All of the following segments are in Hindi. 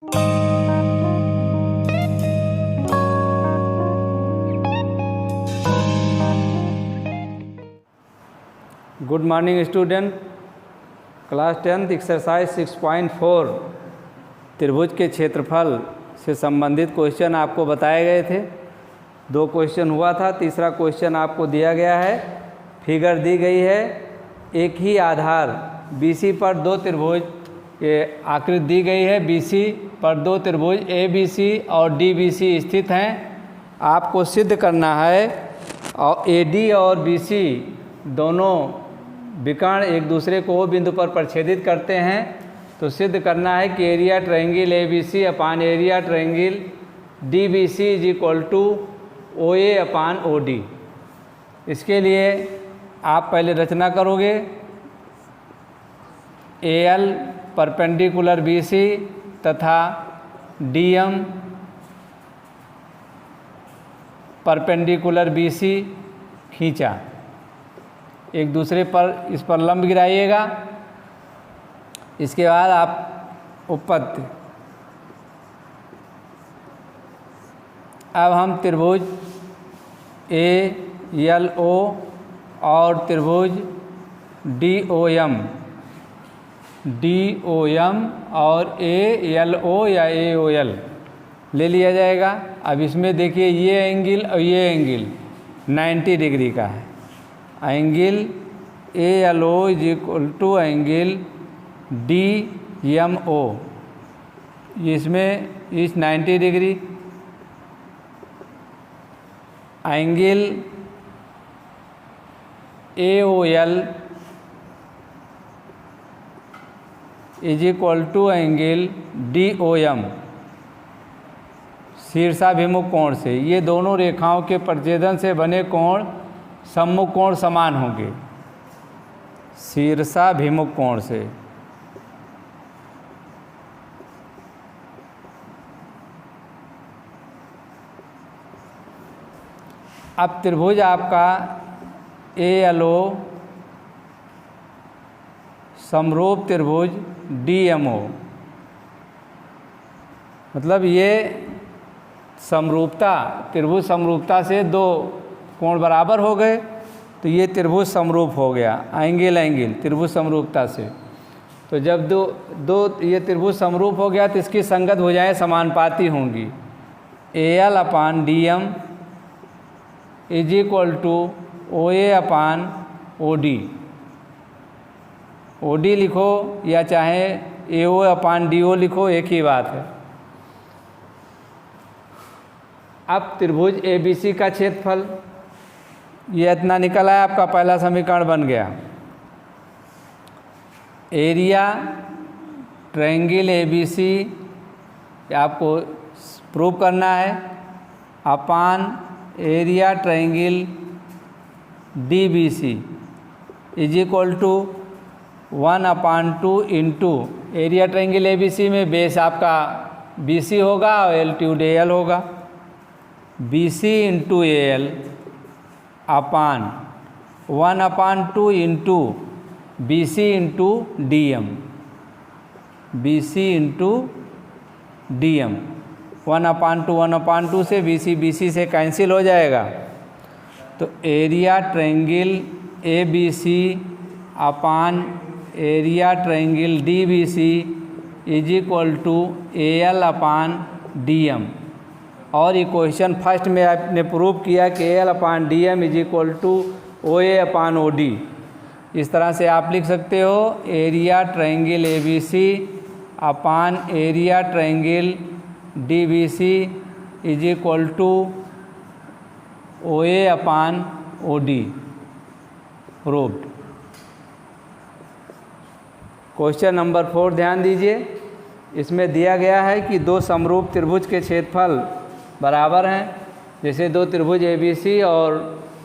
Good morning student, class 10th exercise 6.4 त्रिभुज के क्षेत्रफल से संबंधित क्वेश्चन आपको बताए गए थे। 2 क्वेश्चन हुआ था, तीसरा क्वेश्चन आपको दिया गया है। फिगर दी गई है, एक ही आधार BC पर 2 त्रिभुज के आकृति दी गई है। BC पर 2 त्रिभुज ABC और DBC स्थित हैं। आपको सिद्ध करना है और AD और BC दोनों विकर्ण एक दूसरे को O बिंदु पर प्रच्छेदित करते हैं। तो सिद्ध करना है कि area triangle ABC upon area triangle DBC is equal to OA upon OD। इसके लिए आप पहले रचना करोगे। AL परपेंडिकुलर BC तथा DM परपेंडिकुलर BC खींचा, एक दूसरे पर इस पर लंब गिराइएगा। इसके बाद आप उपपत्ति, अब हम त्रिभुज ALO और त्रिभुज DOM और ALO या AOL ले लिया जाएगा। अब इसमें देखिए ये एंगल और ये एंगल 90 डिग्री का है। Angle ALO is equal to angle DMO, इसमें इस 90 degree. Angle AOL is equal to angle DOM शीर्षाभिमुख कोण से। ये दोनों रेखाओं के प्रतिच्छेदन से बने कोण सम्मुख कोण समान होंगे शीर्षाभिमुख कोण से। अब त्रिभुज आपका ALO समरूप त्रिभुज DMO, मतलब ये समरूपता, त्रिभुज समरूपता से 2 कोण बराबर हो गए तो ये त्रिभुज समरूप हो गया। एंगल त्रिभुज समरूपता से। तो जब दो ये त्रिभुज समरूप हो गया तो इसकी संगत भुजाएं समानुपाती होंगी। AL upon DM is equal to OA upon OD। OD लिखो या चाहे AO अपान DO लिखो, एक ही बात है। अब त्रिभुज ABC का क्षेत्रफल ये इतना निकल आया, आपका पहला समीकरण बन गया। एरिया ट्रायंगल ABC आपको प्रूव करना है upon area triangle DBC is equal to 1/2 into area triangle ABC में बेस आपका BC होगा और एल्टीट्यूड AL होगा। BC into AL upon 1/2 into BC into DM, BC into DM 1/2 से BC से कैंसिल हो जाएगा। तो area triangle ABC upon area triangle DBC is equal to AL upon DM। और इक्वेशन फर्स्ट में आपने प्रूव किया कि AL upon DM is equal to OA upon OD। इस तरह से आप लिख सकते हो area triangle ABC upon area triangle DBC is equal to OA upon OD proved. Question number 4 ध्यान दीजिए। इसमें दिया गया है कि 2 समरूप त्रिभुज के क्षेत्रफल बराबर हैं। जैसे 2 त्रिभुज ABC और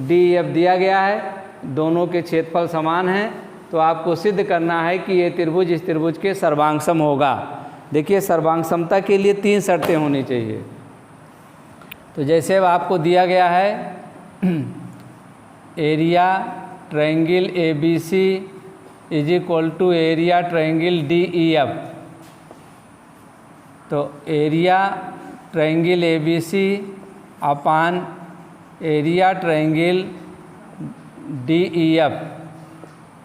DEF दिया गया है, दोनों के क्षेत्रफल समान हैं। तो आपको सिद्ध करना है कि ये त्रिभुज इस त्रिभुज के सर्वांगसम होगा। देखिए सर्वांगसमता के लिए 3 शर्तें होनी चाहिए। तो जैसे अब आपको दिया गया है area triangle ABC is equal to area triangle DEF। तो area triangle ABC upon area triangle DEF।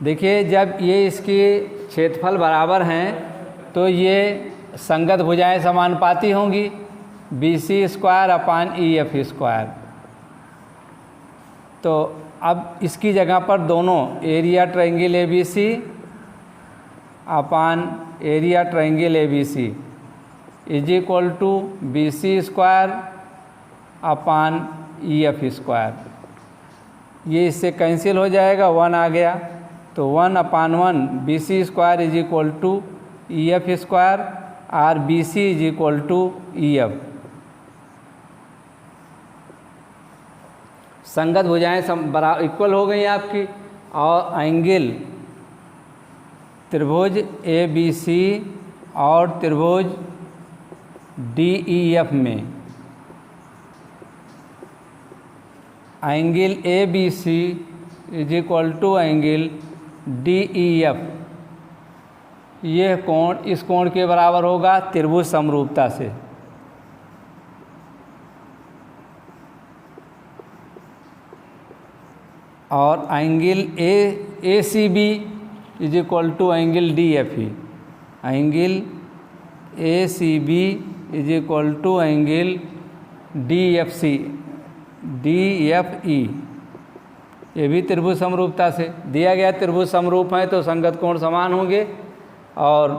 देखिए जब ये इसके क्षेत्रफल बराबर हैं तो ये संगत भुजाएं समानुपाती होंगी, BC square upon EF square. तो अब इसकी जगह पर दोनों area triangle ABC upon area triangle ABC is equal to BC square upon EF square. ये इससे कैंसिल हो जाएगा, 1 आ गया, तो 1/1 BC square is equal to EF square और BC is equal to EF। संगत भुजाएं इक्वल हो गई आपकी, और एंगल त्रिभुज ABC और त्रिभुज DEF में angle ABC is equal to angle DEF, यह कोण इस कोण के बराबर होगा त्रिभुज समरूपता से। और angle ACB is equal to angle DFE, angle ACB is equal to angle DFE, ये भी त्रिभुज समरूपता से दिया गया। त्रिभुज समरूप है तो संगत कोण समान होंगे। और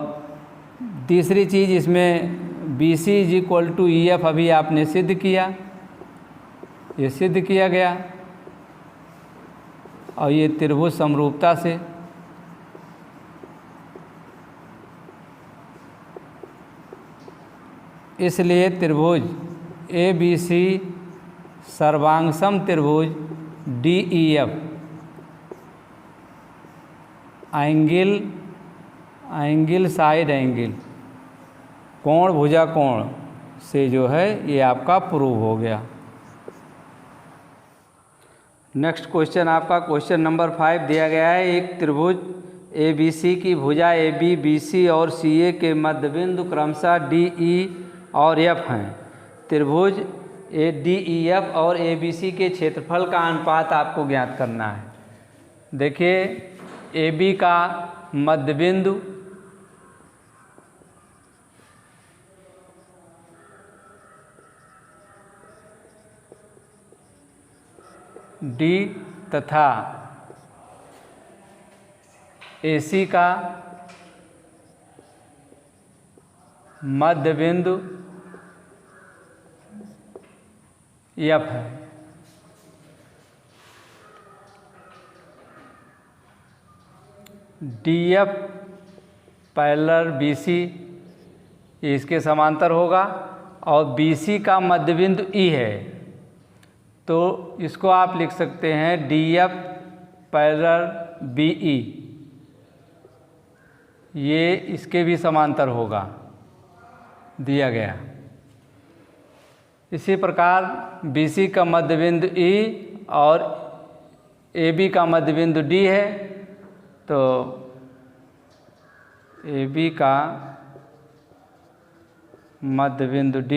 तीसरी चीज़ इसमें BC is equal to EF अभी आपने सिद्ध किया, ये सिद्ध किया गया, और ये त्रिभुज समरूपता से। इसलिए त्रिभुज ABC सर्वांगसम त्रिभुज DEF एंगल साइड एंगल कोण भुजा कोण से जो है ये आपका प्रूव हो गया। नेक्स्ट क्वेश्चन आपका क्वेश्चन नंबर 5 दिया गया है। एक त्रिभुज ABC की भुजा AB, BC और CA के मध्यबिंदु क्रमशः DE और F हैं। त्रिभुज DEF और ABC के क्षेत्रफल का अनुपात आपको ज्ञात करना है। देखिए AB का मध्यबिंदु D तथा AC का मध्यबिंदु F है। DF पैरेलल BC इसके समांतर होगा, और BC का मध्यबिंदु E है, तो इसको आप लिख सकते हैं DF पैरेलल BE, ये इसके भी समांतर होगा, दिया गया। इसी प्रकार BC का मध्यबिंदु E और AB का मध्यबिंदु D है, तो AB का मध्यबिंदु D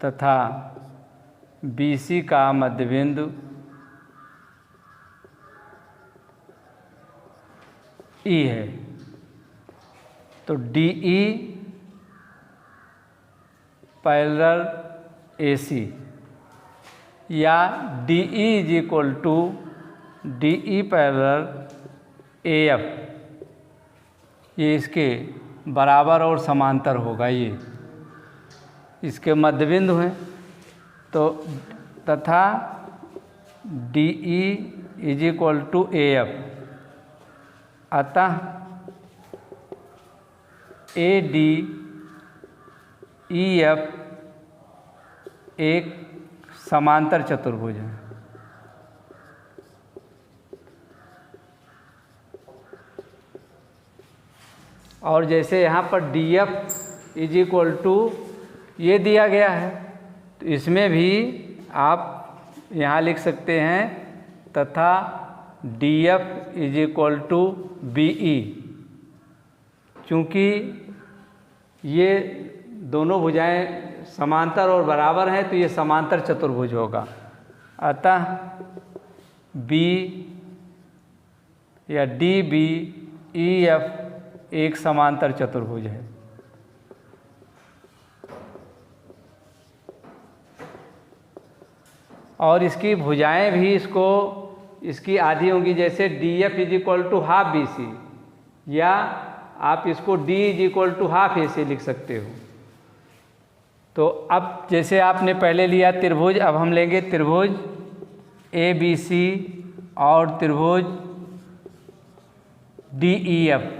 तथा BC का मध्यबिंदु E है, तो DE पैरेलल AC या DE is equal to DE parallel AF, ये इसके बराबर और समांतर होगा, ये इसके मध्यबिंदु हैं। तो तथा DE is equal to AF, अतः AD EF एक समांतर चतुर्भुज है। और जैसे यहाँ पर DF इज इक्वल टू ये दिया गया है, तो इसमें भी आप यहाँ लिख सकते हैं तथा DF is equal to BE, चूँकि ये दोनों भुजाएं समांतर और बराबर हैं तो ये समांतर चतुर्भुज होगा। अतः बी या डी बी ई एफ एक समांतर चतुर्भुज है। और इसकी भुजाएं भी इसकी आधी होंगी, जैसे D F is equal to half B C, या आप इसको D is equal to half A C लिख सकते हो। तो अब जैसे आपने पहले लिया त्रिभुज, अब हम लेंगे त्रिभुज ए बी सी और त्रिभुज डी ई एफ।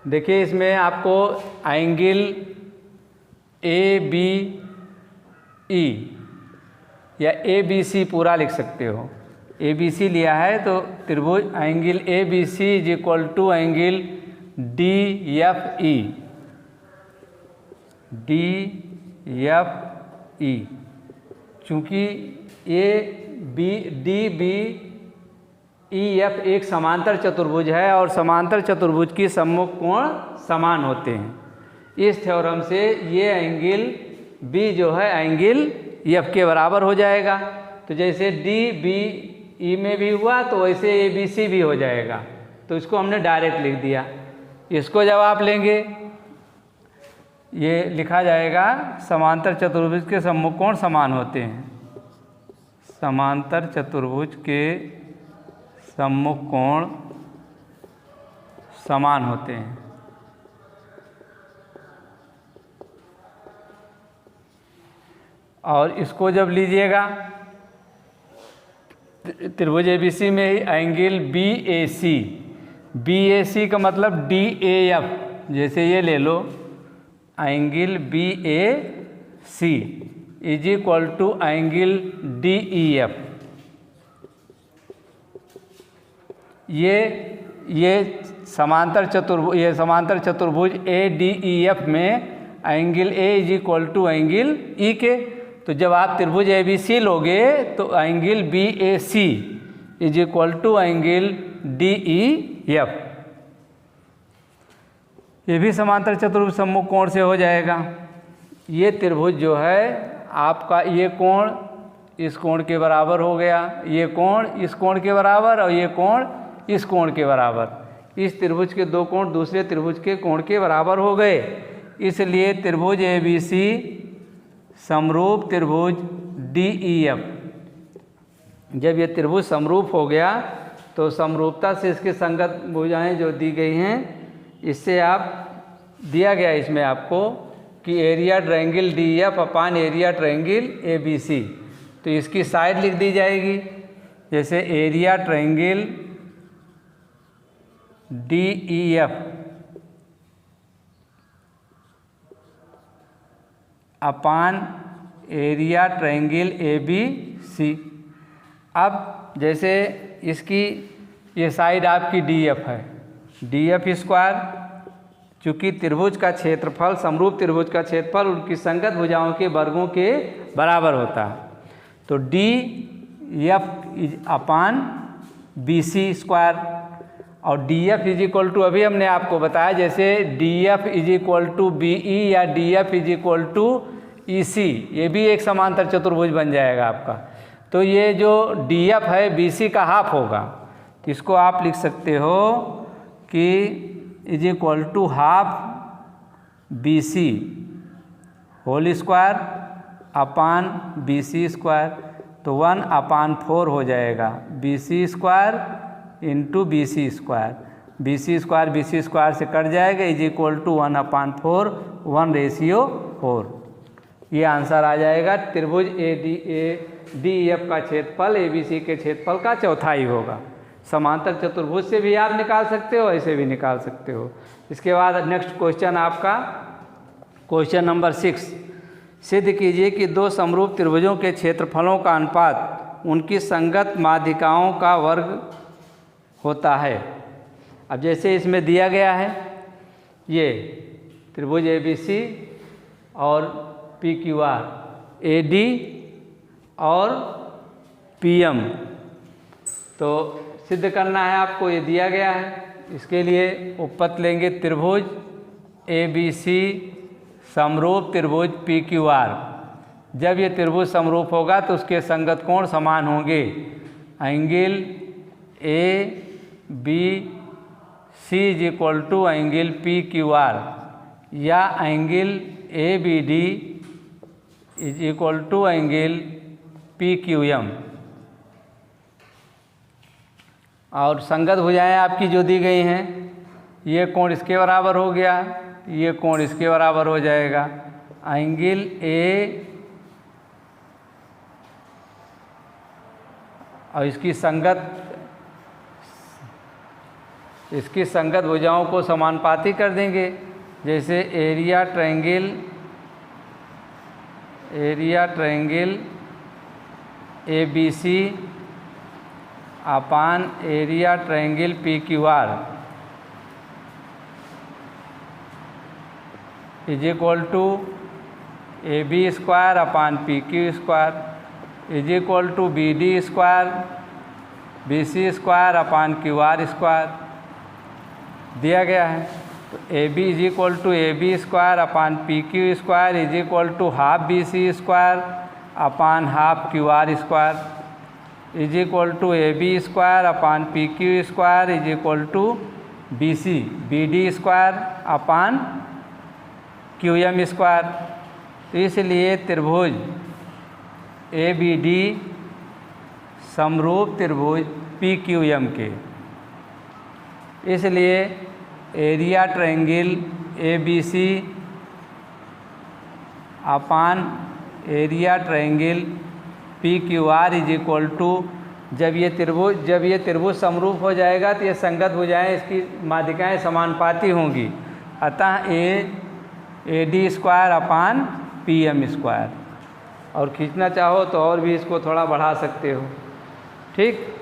देखिए इसमें आपको एंगल ए बी ई या ए बी सी पूरा लिख सकते हो। ए बी सी लिया है तो त्रिभुज angle A B C is equal to angle D F E, D F E. चूँकि A B D B E F एक समांतर चतुर्भुज है और समांतर चतुर्भुज की सम्मुख कोण समान होते हैं। इस थ्योरम से ये एंगल बी जो है एंगल एफ के बराबर हो जाएगा। तो जैसे डी बी ई में भी हुआ तो वैसे ए बी सी भी हो जाएगा। तो इसको हमने डायरेक्ट लिख दिया। इसको जब आप लेंगे ये लिखा जाएगा समांतर चतुर्भुज के सम्मुख कोण समान होते हैं। समांतर चतुर्भुज के सम्मुख कोण समान होते हैं। और इसको जब लीजिएगा त्रिभुज एबीसी में ही एंगल बी ए सी का मतलब डी ए एफ, जैसे ये ले लो angle B A C is equal to angle D E F. ये समांतर चतुर्भुज ए डी ई एफ में angle A is equal to angle E के। तो जब आप त्रिभुज ए बी सी लोगे तो angle B A C is equal to angle D E F. ये भी समांतर चतुर्भुज सम्मुख कोण से हो जाएगा। ये त्रिभुज जो है आपका ये कोण इस कोण के बराबर हो गया, ये कोण इस कोण के बराबर और ये कोण इस कोण के बराबर। इस त्रिभुज के दो कोण दूसरे त्रिभुज के कोण के बराबर हो गए। इसलिए त्रिभुज ए बी सी समरूप त्रिभुज डी ई एफ। जब ये त्रिभुज समरूप हो गया तो समरूपता से इसके संगत भुजाएं जो दी गई हैं, इससे आप दिया गया इसमें आपको कि area triangle D F upon area triangle A B C. तो इसकी साइड लिख दी जाएगी, जैसे area triangle D E F upon area triangle A B C. अब जैसे इसकी ये साइड आपकी डी एफ है, डी एफ स्क्वायर, चूँकि त्रिभुज का क्षेत्रफल समरूप त्रिभुज का क्षेत्रफल उनकी संगत भुजाओं के वर्गों के बराबर होता है। तो D F upon B C square और D F is equal to अभी हमने आपको बताया जैसे D F is equal to B E या D F is equal to E C, ये भी एक समांतर चतुर्भुज बन जाएगा आपका। तो ये जो डी एफ है बी सी का हाफ होगा, तो इसको आप लिख सकते हो कि is equal to half B C whole square upon B C square. तो 1/4 हो जाएगा B C square into B C square. B C square से कट जाएगा, इज इक्वल टू 1/4 1:4। ये आंसर आ जाएगा। त्रिभुज ए डी एफ का क्षेत्रफल ए बी सी के क्षेत्रफल का चौथाई होगा। समांतर चतुर्भुज से भी आप निकाल सकते हो, ऐसे भी निकाल सकते हो। इसके बाद नेक्स्ट क्वेश्चन आपका क्वेश्चन नंबर 6, सिद्ध कीजिए कि दो समरूप त्रिभुजों के क्षेत्रफलों का अनुपात उनकी संगत माध्यिकाओं का वर्ग होता है। अब जैसे इसमें दिया गया है ये त्रिभुज ए बी सी और P Q R, A D और पी एम, तो सिद्ध करना है आपको, ये दिया गया है। इसके लिए उपपत्ति लेंगे त्रिभुज ABC समरूप त्रिभुज PQR। जब ये त्रिभुज समरूप होगा तो उसके संगत कोण समान होंगे। Angle ABC is equal to angle PQR या angle ABD is equal to angle PQM। और संगत भुजाएं आपकी जो दी गई हैं, ये कोण इसके बराबर हो गया, ये कोण इसके बराबर हो जाएगा। एंगल A और इसकी संगत भुजाओं को समानुपाती कर देंगे। जैसे area triangle ABC upon area triangle PQR is equal to AB square upon PQ square is equal to BD square BC square upon QR square दिया गया है। तो AB is equal to AB square upon PQ square is equal to half BC square upon half QR square is equal to AB square upon PQ square is equal to BD square upon QM square. तो इसलिए त्रिभुज ABD समरूप त्रिभुज PQM के, इसलिए area triangle ABC upon area triangle PQR is equal to, जब ये त्रिभुज समरूप हो जाएगा तो ये संगत भुजाएं, इसकी माध्यिकाएं समानुपाती होंगी। अतः AD square upon PM square. और खींचना चाहो तो और भी इसको थोड़ा बढ़ा सकते हो। ठीक।